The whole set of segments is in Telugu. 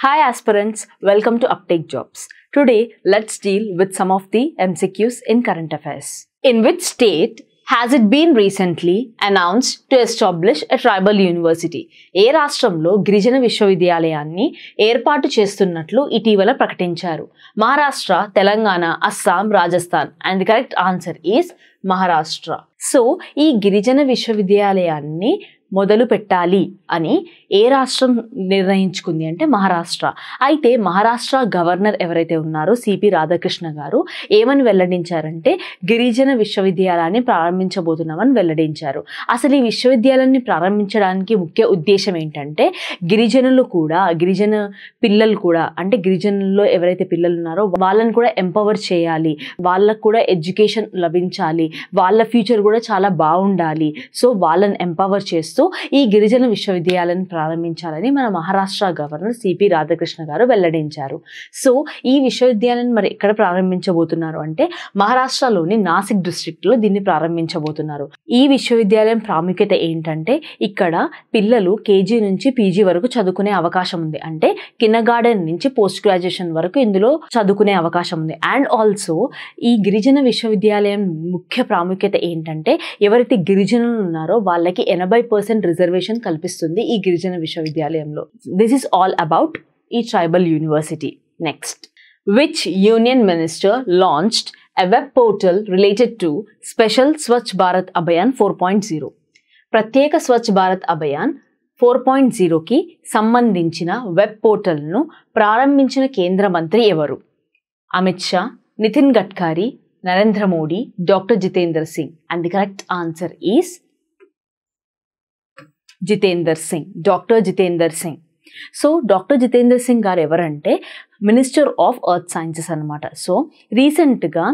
Hi aspirants, welcome to Uptake Jobs. Today, let's deal with some of the MCQs in current affairs. In which state has it been recently announced to establish a tribal university? ఏ రాష్ట్రంలో గిరిజన విశ్వవిద్యాలయాన్ని ఏర్పాటు చేస్తున్నట్లు ఇటీవల ప్రకటించారు. Maharashtra, Telangana, Assam, Rajasthan. And the correct answer is Maharashtra. So, ఈ గిరిజన విశ్వవిద్యాలయాన్ని మొదలు పెట్టాలి అని ఏ రాష్ట్రం నిర్ణయించుకుంది అంటే మహారాష్ట్ర. అయితే మహారాష్ట్ర గవర్నర్ ఎవరైతే ఉన్నారో సిపి రాధాకృష్ణ గారు ఏమని వెల్లడించారంటే గిరిజన విశ్వవిద్యాలయాన్ని ప్రారంభించబోతున్నామని వెల్లడించారు. అసలు ఈ విశ్వవిద్యాలయాన్ని ప్రారంభించడానికి ముఖ్య ఉద్దేశం ఏంటంటే గిరిజనులు కూడా, గిరిజన పిల్లలు కూడా, అంటే గిరిజనుల్లో ఎవరైతే పిల్లలు ఉన్నారో వాళ్ళని కూడా ఎంపవర్ చేయాలి, వాళ్ళకు కూడా ఎడ్యుకేషన్ లభించాలి, వాళ్ళ ఫ్యూచర్ కూడా చాలా బాగుండాలి. సో వాళ్ళని ఎంపవర్ చేస్తూ ఈ గిరిజన విశ్వవిద్యాలయాన్ని ప్రారంభించాలని మన మహారాష్ట్ర గవర్నర్ సిపి రాధాకృష్ణ గారు వెల్లడించారు. సో ఈ విశ్వవిద్యాలయాన్ని మరి ఎక్కడ ప్రారంభించబోతున్నారు అంటే మహారాష్ట్రలోని నాసిక్ డిస్ట్రిక్ట్ లో దీన్ని ప్రారంభించబోతున్నారు. ఈ విశ్వవిద్యాలయం ప్రాముఖ్యత ఏంటంటే ఇక్కడ పిల్లలు కేజీ నుంచి పీజీ వరకు చదువుకునే అవకాశం ఉంది. అంటే కిండర్గార్టెన్ నుంచి పోస్ట్ గ్రాడ్యుయేషన్ వరకు ఇందులో చదువుకునే అవకాశం ఉంది. అండ్ ఆల్సో ఈ గిరిజన విశ్వవిద్యాలయం ముఖ్య ప్రాముఖ్యత ఏంటంటే ఎవరైతే గిరిజనులు ఉన్నారో వాళ్ళకి 80% రిజర్వేషన్ కల్పిస్తుంది ఈ గిరిజన విశ్వవిద్యాలయంలో. దిస్ ఈస్ ఆల్ అబౌట్ ఈ tribal university. Next, which union minister launched a web portal related to Special Swachh Bharat Abhiyan 4.0. ప్రత్యేక స్వచ్ఛ భారత్ అభియాన్ 4.0కి సంబంధించిన వెబ్ పోర్టల్ను ప్రారంభించిన కేంద్ర మంత్రి ఎవరు? Amit Shah, Nitin Gadkari, Narendra Modi, doctor Jitender Singh. And the correct answer is Jitender Singh, doctor Jitender Singh. So doctor Jitender Singh గారు ఎవరంటే మినిస్టర్ ఆఫ్ ఎర్త్ సైన్సెస్ అనమాట. సో రీసెంట్గా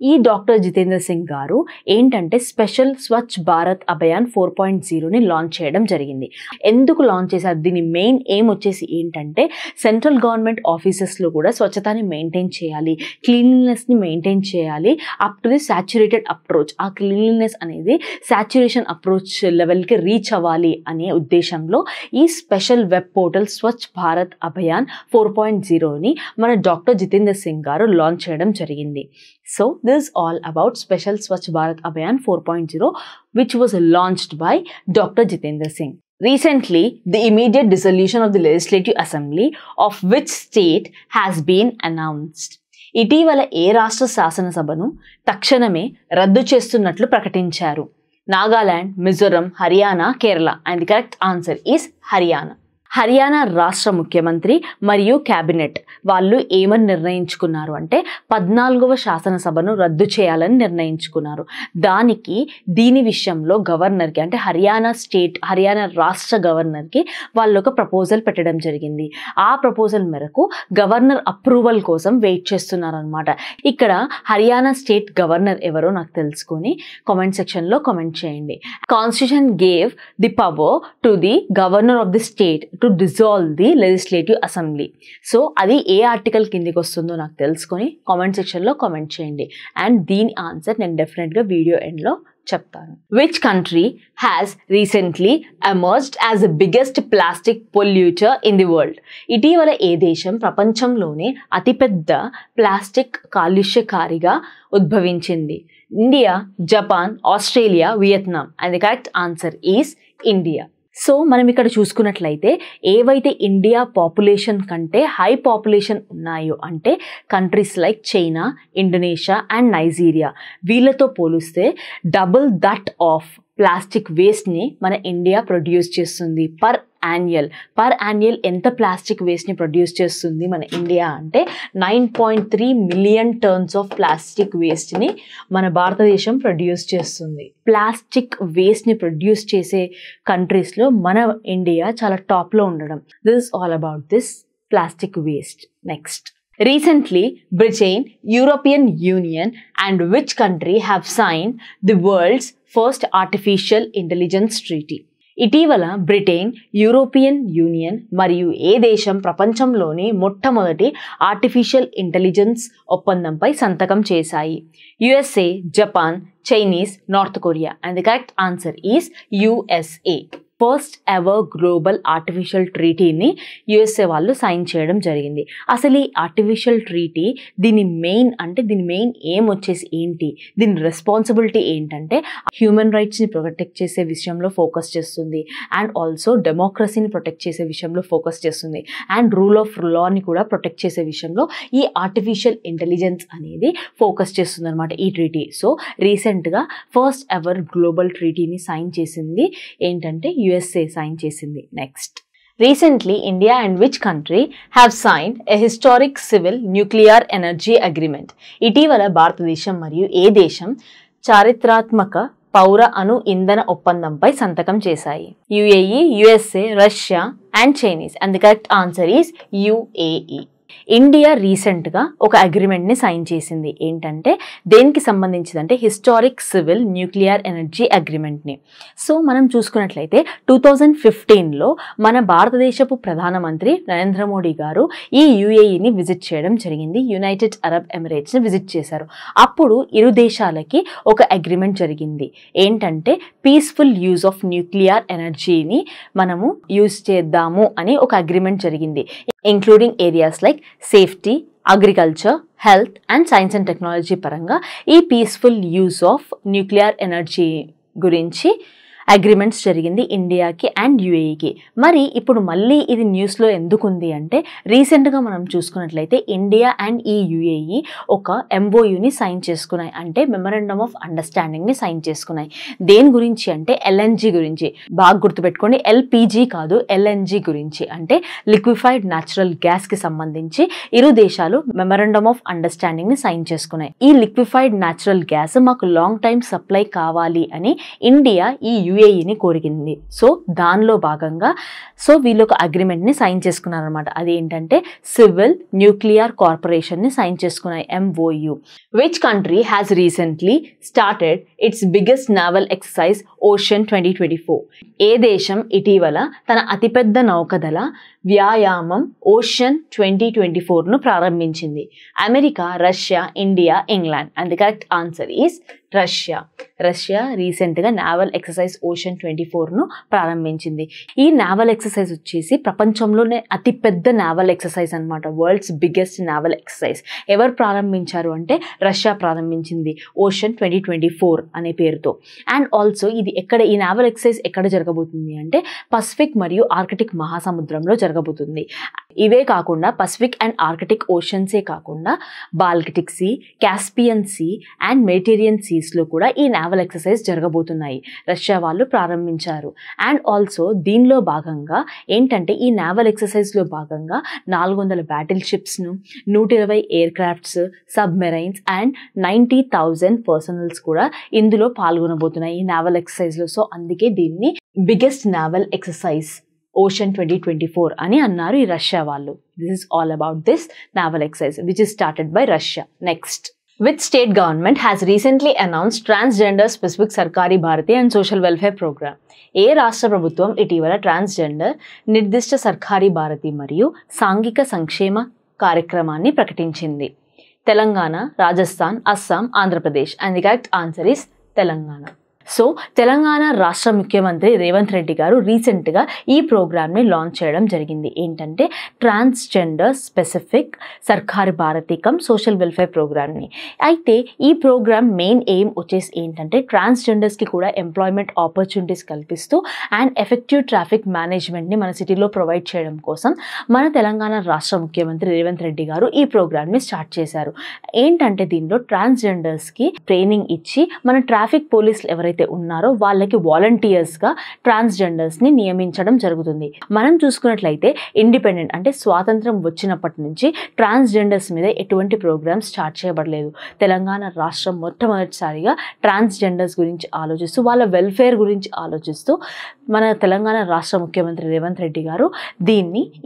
ఈ డాక్టర్ జితేందర్ సింగ్ గారు ఏంటంటే స్పెషల్ స్వచ్ఛ భారత్ అభియాన్ 4.0ని లాంచ్ చేయడం జరిగింది. ఎందుకు లాంచ్ చేశారు? దీని మెయిన్ ఎయిమ్ వచ్చేసి ఏంటంటే సెంట్రల్ గవర్నమెంట్ ఆఫీసెస్లో కూడా స్వచ్ఛతని మెయింటైన్ చేయాలి, క్లీన్లీనెస్ని మెయింటైన్ చేయాలి up to the saturated approach. ఆ క్లీన్లీనెస్ అనేది సాచ్యురేషన్ అప్రోచ్ లెవెల్కి రీచ్ అవ్వాలి అనే ఉద్దేశంలో ఈ స్పెషల్ వెబ్ పోర్టల్ స్వచ్ఛ భారత్ అభియాన్ 4.0ని మన డాక్టర్ జితేందర్ సింగ్ గారు లాంచ్ చేయడం జరిగింది. So this all about special Swachh Bharat Abhiyan 4.0 which was launched by Dr. Jitendra Singh. Recently, the immediate dissolution of the Legislative Assembly of which state has been announced. ఇటీవల ఏ రాష్ట్ర శాసనసభను తక్షణమే రద్దు చేస్తున్నట్లు ప్రకటించారు? Nagaland, Mizoram, Haryana, Kerala. And the correct answer is Haryana. Haryana రాష్ట్ర ముఖ్యమంత్రి మరియు క్యాబినెట్ వాళ్ళు ఏమని నిర్ణయించుకున్నారు అంటే 14వ శాసనసభను రద్దు చేయాలని నిర్ణయించుకున్నారు. దీని విషయంలో గవర్నర్కి, అంటే హర్యానా రాష్ట్ర గవర్నర్కి వాళ్ళు ఒక ప్రపోజల్ పెట్టడం జరిగింది. ఆ ప్రపోజల్ మేరకు గవర్నర్ అప్రూవల్ కోసం వెయిట్ చేస్తున్నారనమాట. ఇక్కడ హర్యానా స్టేట్ గవర్నర్ ఎవరో నాకు తెలుసుకొని కామెంట్ సెక్షన్లో కామెంట్ చేయండి. Constitution gave the power to the governor of the state to dissolve the legislative assembly. So అది ఏ ఆర్టికల్ కిందికి వస్తుందో నాకు తెలుసుకొని కామెంట్ సెక్షన్లో కామెంట్ చేయండి. అండ్ దీని ఆన్సర్ నేను డెఫినెట్గా వీడియో ఎండ్లో చెప్తాను. Which country has recently emerged as the biggest plastic polluter in the world? ఇటీవల ఏ దేశం ప్రపంచంలోనే అతిపెద్ద ప్లాస్టిక్ కాలుష్యకారిగా ఉద్భవించింది? India, Japan, Australia, Vietnam. And the correct answer is India. So మనం ఇక్కడ చూసుకున్నట్లయితే ఏవైతే ఇండియా పాపులేషన్ కంటే హై పాపులేషన్ ఉన్నాయో అంటే countries like China, Indonesia and Nigeria, వీళ్ళతో పోలిస్తే డబుల్ దట్ ఆఫ్ ప్లాస్టిక్ వేస్ట్ని మన ఇండియా ప్రొడ్యూస్ చేస్తుంది పర్ యాన్యువల్. ఎంత ప్లాస్టిక్ వేస్ట్ని ప్రొడ్యూస్ చేస్తుంది మన ఇండియా అంటే 9.3 మిలియన్ టన్స్ ఆఫ్ ప్లాస్టిక్ వేస్ట్ని మన భారతదేశం ప్రొడ్యూస్ చేస్తుంది. ప్లాస్టిక్ వేస్ట్ని ప్రొడ్యూస్ చేసే కంట్రీస్లో మన ఇండియా చాలా టాప్లో ఉండడం. This is all about this plastic waste. Next, recently Britain, European Union and which country have signed the world's first artificial intelligence treaty? ఇటీవల బ్రిటన్, యూరోపియన్ యూనియన్ మరియు ఏ దేశం ప్రపంచంలోని మొట్టమొదటి ఆర్టిఫిషియల్ ఇంటెలిజెన్స్ ఒప్పందంపై సంతకం చేశాయి? USA, Japan, Chinese, North Korea. And the correct answer is USA. First ever global artificial ట్రీటీని యుఎస్ఏ వాళ్ళు సైన్ చేయడం జరిగింది. అసలు ఈ ఆర్టిఫిషియల్ ట్రీటీ దీని మెయిన్ ఏం వచ్చేసి ఏంటి, దీని రెస్పాన్సిబిలిటీ ఏంటంటే హ్యూమన్ రైట్స్ని ప్రొటెక్ట్ చేసే విషయంలో ఫోకస్ చేస్తుంది, అండ్ ఆల్సో డెమోక్రసీని ప్రొటెక్ట్ చేసే విషయంలో ఫోకస్ చేస్తుంది, అండ్ రూల్ ఆఫ్ లాని కూడా ప్రొటెక్ట్ చేసే విషయంలో ఈ ఆర్టిఫిషియల్ ఇంటెలిజెన్స్ అనేది ఫోకస్ చేస్తుంది అనమాట ఈ ట్రీటీ. సో రీసెంట్గా ఫస్ట్ ఎవర్ గ్లోబల్ ట్రీటీని సైన్ చేసింది ఏంటంటే యుఎస్ఏ సైన్ చేసింది. Next, recently India and which country have signed a historic civil nuclear energy agreement? ఇటీవల భారతదేశం మరియు ఏ దేశం చారిత్రాత్మక పౌర అణు ఇంధన ఒప్పందంపై సంతకం చేశాయి? UAE, USA, Russia and Chinese. And the correct answer is UAE. India రీసెంట్గా ఒక అగ్రిమెంట్ని సైన్ చేసింది. ఏంటంటే దేనికి సంబంధించిందంటే హిస్టారిక్ సివిల్ న్యూక్లియర్ ఎనర్జీ అగ్రిమెంట్ని. సో మనం చూసుకున్నట్లయితే 2015లో మన భారతదేశపు ప్రధానమంత్రి నరేంద్ర మోడీ గారు ఈ యుఏఈని విజిట్ చేయడం జరిగింది. యునైటెడ్ అరబ్ ఎమిరేట్స్ని విజిట్ చేశారు. అప్పుడు ఇరు దేశాలకి ఒక అగ్రిమెంట్ జరిగింది. ఏంటంటే పీస్ఫుల్ యూజ్ ఆఫ్ న్యూక్లియర్ ఎనర్జీని మనము యూజ్ చేద్దాము అని ఒక అగ్రిమెంట్ జరిగింది. Including areas like safety, agriculture, health and science and technology పరంగా ఈ peaceful use of nuclear energy గురించి అగ్రిమెంట్స్ జరిగింది ఇండియాకి అండ్ యుఏఈకి. మరి ఇప్పుడు మళ్ళీ ఇది న్యూస్లో ఎందుకు ఉంది అంటే రీసెంట్గా మనం చూసుకున్నట్లయితే ఇండియా అండ్ ఈ యుఏఈ ఒక ఎంఓయూని సైన్ చేసుకున్నాయి, అంటే మెమరాండమ్ ఆఫ్ అండర్స్టాండింగ్ని సైన్ చేసుకున్నాయి. దేని గురించి అంటే ఎల్ఎన్జీ గురించి. బాగా గుర్తుపెట్టుకోండి, ఎల్పిజి కాదు, ఎల్ఎన్జీ గురించి, అంటే లిక్విఫైడ్ న్యాచురల్ గ్యాస్కి సంబంధించి ఇరు దేశాలు మెమరాండమ్ ఆఫ్ అండర్స్టాండింగ్ని సైన్ చేసుకున్నాయి. ఈ లిక్విఫైడ్ న్యాచురల్ గ్యాస్ మాకు లాంగ్ టైమ్ సప్లై కావాలి అని ఇండియా ఈ యుఏఈని కోరికింది. సో దానిలో భాగంగా వీళ్ళు ఒక అగ్రిమెంట్ని సైన్ చేసుకున్నారనమాట. అదేంటంటే సివిల్ న్యూక్లియర్ కార్పొరేషన్ని సైన్ చేసుకున్నాయి, MoU. Which country has recently started it's biggest naval exercise ocean 2024? ఏ దేశం ఇటీవల తన అతిపెద్ద నౌకదళ వ్యాయామం ఓషన్ 2024ను ప్రారంభించింది? America, Russia, India, England. And the correct answer is Russia. Russia రీసెంట్గా నావల్ ఎక్సర్సైజ్ ఓషన్ 24ను ప్రారంభించింది. ఈ నావల్ ఎక్సర్సైజ్ వచ్చేసి ప్రపంచంలోనే అతిపెద్ద నావల్ ఎక్సర్సైజ్ అనమాట, వరల్డ్స్ బిగ్గెస్ట్ నావల్ ఎక్సర్సైజ్. ఎవరు ప్రారంభించారు అంటే రష్యా ప్రారంభించింది, ఓషన్ 2024 అనే పేరుతో. అండ్ ఆల్సో ఈ నావల్ ఎక్సర్సైజ్ ఎక్కడ జరగబోతుంది అంటే పసిఫిక్ మరియు ఆర్కిటిక్ మహాసముద్రంలో జరగబోతుంది. ఇవే కాకుండా పసిఫిక్ అండ్ ఆర్కిటిక్ ఓషన్సే కాకుండా Baltic sea, Caspian sea and Mediterranean సీస్లో కూడా ఈ నావల్ ఎక్సర్సైజ్ జరగబోతున్నాయి. రష్యా వాళ్ళు ప్రారంభించారు. అండ్ ఆల్సో దీనిలో భాగంగా ఏంటంటే ఈ నావల్ ఎక్సర్సైజ్లో భాగంగా 400 బ్యాటిల్ షిప్స్ను, 120 aircrafts, submarines and 90,000 personnels కూడా ఇందులో పాల్గొనబోతున్నాయి ఈ నావల్ ఎక్సర్సైజ్లో. సో అందుకే దీన్ని బిగ్గెస్ట్ నావల్ ఎక్సర్సైజ్ ఓషన్ 2024 అని అన్నారు ఈ రష్యా వాళ్ళు. This is all about this naval exercise which is started by Russia. Next, which state government has recently announced transgender specific Sarkari Bharati and social welfare program? ఏ రాష్ట్ర ప్రభుత్వం ఇటీవల ట్రాన్స్జెండర్ నిర్దిష్ట సర్కారీ భారతి మరియు సాంఘిక సంక్షేమ కార్యక్రమాన్ని ప్రకటించింది? Telangana, Rajasthan, Assam, Andhra Pradesh. And the correct answer is Telangana. So Telangana రాష్ట్ర ముఖ్యమంత్రి రేవంత్ రెడ్డి గారు రీసెంట్గా ఈ ప్రోగ్రామ్ని లాంచ్ చేయడం జరిగింది. ఏంటంటే ట్రాన్స్జెండర్ స్పెసిఫిక్ సర్కారీ భారతి కమ్ సోషల్ వెల్ఫేర్ ప్రోగ్రామ్ని. అయితే ఈ ప్రోగ్రామ్ మెయిన్ ఎయిమ్ వచ్చేసి ఏంటంటే ట్రాన్స్జెండర్స్కి కూడా ఎంప్లాయ్మెంట్ ఆపర్చునిటీస్ కల్పిస్తూ అండ్ ఎఫెక్టివ్ ట్రాఫిక్ మేనేజ్మెంట్ని మన సిటీలో ప్రొవైడ్ చేయడం కోసం మన తెలంగాణ రాష్ట్ర ముఖ్యమంత్రి రేవంత్ రెడ్డి గారు ఈ ప్రోగ్రామ్ని స్టార్ట్ చేశారు. ఏంటంటే దీనిలో ట్రాన్స్జెండర్స్కి ట్రైనింగ్ ఇచ్చి మన ట్రాఫిక్ పోలీసులు ఎవరైతే ఉన్నారో వాళ్ళకి వాలంటీర్స్గా ట్రాన్స్జెండర్స్ని నియమించడం జరుగుతుంది. మనం చూసుకున్నట్లయితే ఇండిపెండెంట్ అంటే స్వాతంత్రం వచ్చినప్పటి నుంచి ట్రాన్స్జెండర్స్ మీద ఎటువంటి ప్రోగ్రామ్స్ స్టార్ట్ చేయబడలేదు. తెలంగాణ రాష్ట్రం మొట్టమొదటిసారిగా ట్రాన్స్జెండర్స్ గురించి ఆలోచిస్తూ వాళ్ళ వెల్ఫేర్ గురించి ఆలోచిస్తూ మన తెలంగాణ రాష్ట్ర ముఖ్యమంత్రి రేవంత్ రెడ్డి గారు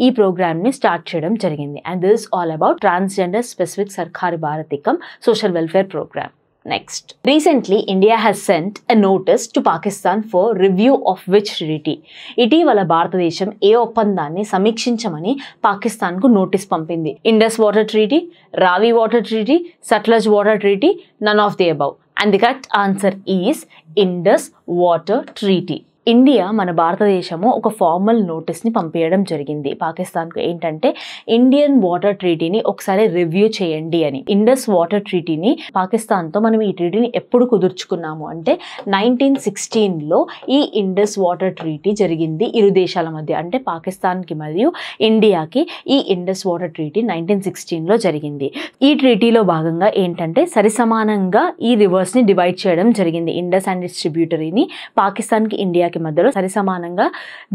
ఈ ప్రోగ్రామ్ని స్టార్ట్ చేయడం జరిగింది. And this is all about transgender specific సర్కారీ భారతి come social welfare program. Next, recently India has sent a notice to Pakistan for review of which treaty? ఇటీవల భారతదేశం ఏ ఒప్పందాన్ని సమీక్షించమని పాకిస్తాన్కు నోటీస్ పంపింది? Indus water treaty, Ravi water treaty, Sutlej water treaty, none of the above. And the correct answer is Indus water treaty. India మన భారతదేశము ఒక ఫార్మల్ నోటీస్ని పంపించడం జరిగింది పాకిస్తాన్కు. ఏంటంటే ఇండియన్ వాటర్ ట్రీటీని ఒకసారి రివ్యూ చేయండి అని. ఇండస్ వాటర్ ట్రీటీని పాకిస్తాన్తో మనం ఈ ట్రీటీని ఎప్పుడు కుదుర్చుకున్నాము అంటే 1916లో ఈ ఇండస్ వాటర్ ట్రీటీ జరిగింది ఇరు దేశాల మధ్య. అంటే పాకిస్తాన్కి మరియు ఇండియాకి ఈ ఇండస్ వాటర్ ట్రీటీ 1916లో జరిగింది. ఈ ట్రీటీలో భాగంగా ఏంటంటే సరిసమానంగా ఈ రివర్స్ని డివైడ్ చేయడం జరిగింది. ఇండస్ అండ్ ఇట్స్ ట్రిబ్యూటరీని పాకిస్తాన్కి ఇండియాకి మధ్యలో సరిసమానంగా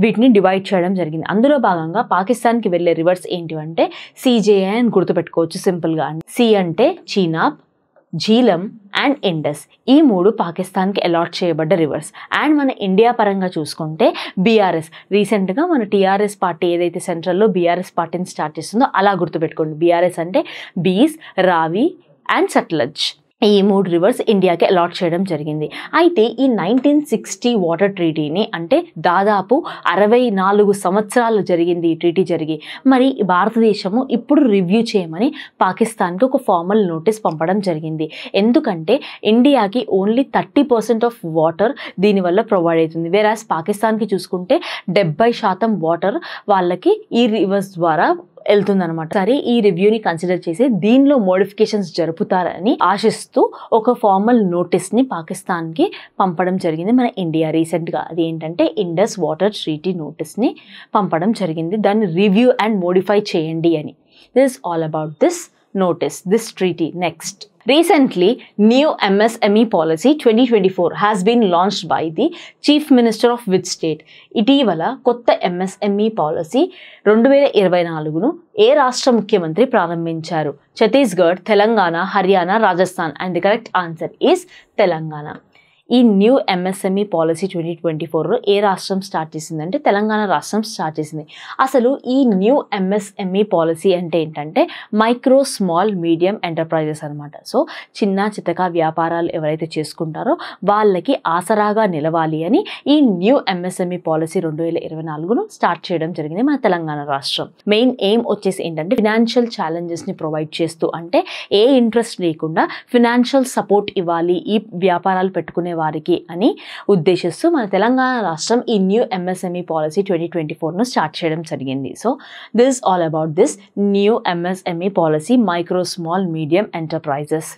వీటిని డివైడ్ చేయడం జరిగింది. అందులో భాగంగా పాకిస్తాన్కి వెళ్ళే రివర్స్ ఏంటి అంటే సిజేఐ అని గుర్తుపెట్టుకోవచ్చు సింపుల్గా. సి అంటే చీనాబ్, జీలం అండ్ ఇండస్. ఈ మూడు పాకిస్తాన్కి అలాట్ చేయబడ్డ రివర్స్. అండ్ మన ఇండియా పరంగా చూసుకుంటే బీఆర్ఎస్, రీసెంట్గా మన టీఆర్ఎస్ పార్టీ ఏదైతే సెంట్రల్లో బీఆర్ఎస్ పార్టీని స్టార్ట్ చేస్తుందో అలా గుర్తుపెట్టుకోండి. బీఆర్ఎస్ అంటే బీస్, రావి అండ్ సట్లజ్. ఈ మూడు రివర్స్ ఇండియాకి అలాట్ చేయడం జరిగింది. అయితే ఈ 1960 వాటర్ ట్రీటీని అంటే దాదాపు 64 సంవత్సరాలు జరిగింది ఈ ట్రీటీ జరిగి. మరి భారతదేశము ఇప్పుడు రివ్యూ చేయమని పాకిస్తాన్కి ఒక ఫార్మల్ నోటీస్ పంపడం జరిగింది. ఎందుకంటే ఇండియాకి ఓన్లీ 30% ఆఫ్ వాటర్ దీనివల్ల ప్రొవైడ్ అవుతుంది. వేరాస్ పాకిస్తాన్కి చూసుకుంటే 70% వాటర్ వాళ్ళకి ఈ రివర్స్ ద్వారా వెళ్తుందనమాట. సరే, ఈ రివ్యూని కన్సిడర్ చేసి దీనిలో మోడిఫికేషన్స్ జరుపుతారని ఆశిస్తూ ఒక ఫార్మల్ నోటీస్ని పాకిస్తాన్కి పంపడం జరిగింది మన ఇండియా రీసెంట్గా. అది ఏంటంటే ఇండస్ వాటర్ ట్రీటీ నోటీస్ని పంపడం జరిగింది. దాన్ని రివ్యూ అండ్ మోడిఫై చేయండి అని. This is all about this notice, this treaty. Next, recently new MSME policy 2024 has been launched by the Chief Minister of which state? ఇటీవల కొత్త MSME పాలసీ 2024ను ఏ రాష్ట్ర ముఖ్యమంత్రి ప్రారంభించారు? Chhattisgarh, Telangana, Haryana, Rajasthan. And the correct answer is Telangana. ఈ న్యూ MSME పాలసీ 2024లో ఏ రాష్ట్రం స్టార్ట్ చేసిందంటే తెలంగాణ రాష్ట్రం స్టార్ట్ చేసింది. అసలు ఈ న్యూ MSME పాలసీ అంటే ఏంటంటే మైక్రో స్మాల్ మీడియం ఎంటర్ప్రైజెస్ అనమాట. సో చిన్న చితక వ్యాపారాలు ఎవరైతే చేసుకుంటారో వాళ్ళకి ఆసరాగా నిలవాలి అని ఈ న్యూ MSME పాలసీ 2024ను స్టార్ట్ చేయడం జరిగింది మన తెలంగాణ రాష్ట్రం. మెయిన్ ఎయిమ్ వచ్చేసి ఏంటంటే ఫినాన్షియల్ ఛాలెంజెస్ని ప్రొవైడ్ చేస్తూ, అంటే ఏ ఇంట్రెస్ట్ లేకుండా ఫినాన్షియల్ సపోర్ట్ ఇవ్వాలి ఈ వ్యాపారాలు పెట్టుకునే వారికి అని ఉద్దేశిస్తూ మన తెలంగాణ రాష్ట్రం ఈ న్యూ MSME పాలసీ 2024ను స్టార్ట్ చేయడం జరిగింది. So this is all about this new MSME policy micro small medium enterprises.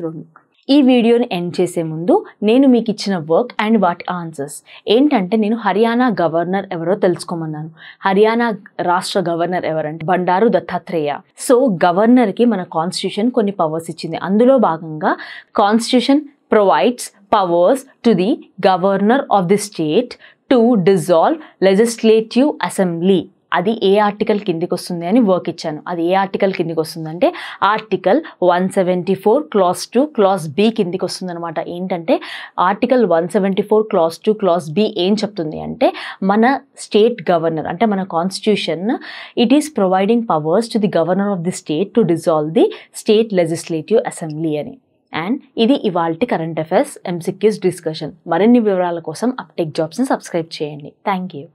ఈ వీడియోని ఎండ్ చేసే ముందు నేను మీకు ఇచ్చిన వర్క్ అండ్ వాటి ఆన్సర్స్ ఏంటంటే, నేను హర్యానా గవర్నర్ ఎవరో తెలుసుకోమన్నాను. హర్యానా రాష్ట్ర గవర్నర్ ఎవరంటే బండారు దత్తాత్రేయ. సో గవర్నర్కి మన కాన్స్టిట్యూషన్ కొన్ని పవర్స్ ఇచ్చింది. అందులో భాగంగా constitution provides powers to the governor of the state to dissolve legislative assembly. అది ఏ ఆర్టికల్ కిందికి వస్తుంది అని వర్క్ ఇచ్చాను. అది ఏ ఆర్టికల్ కిందికి వస్తుందంటే ఆర్టికల్ 174 క్లాస్ 2 క్లాస్ బి కిందికి వస్తుంది అనమాట. ఏంటంటే ఆర్టికల్ 174 క్లాస్ 2 క్లాస్ బి ఏం చెప్తుంది అంటే మన స్టేట్ గవర్నర్ అంటే మన constitution it is providing powers to the governor of the state to dissolve the state legislative assembly అని. అండ్ ఇది ఇవాల్టి కరెంట్ అఫైర్స్ MCQs డిస్కషన్. మరిన్ని వివరాల కోసం అప్టెక్ జాబ్స్ని సబ్స్క్రైబ్ చేయండి. Thank you.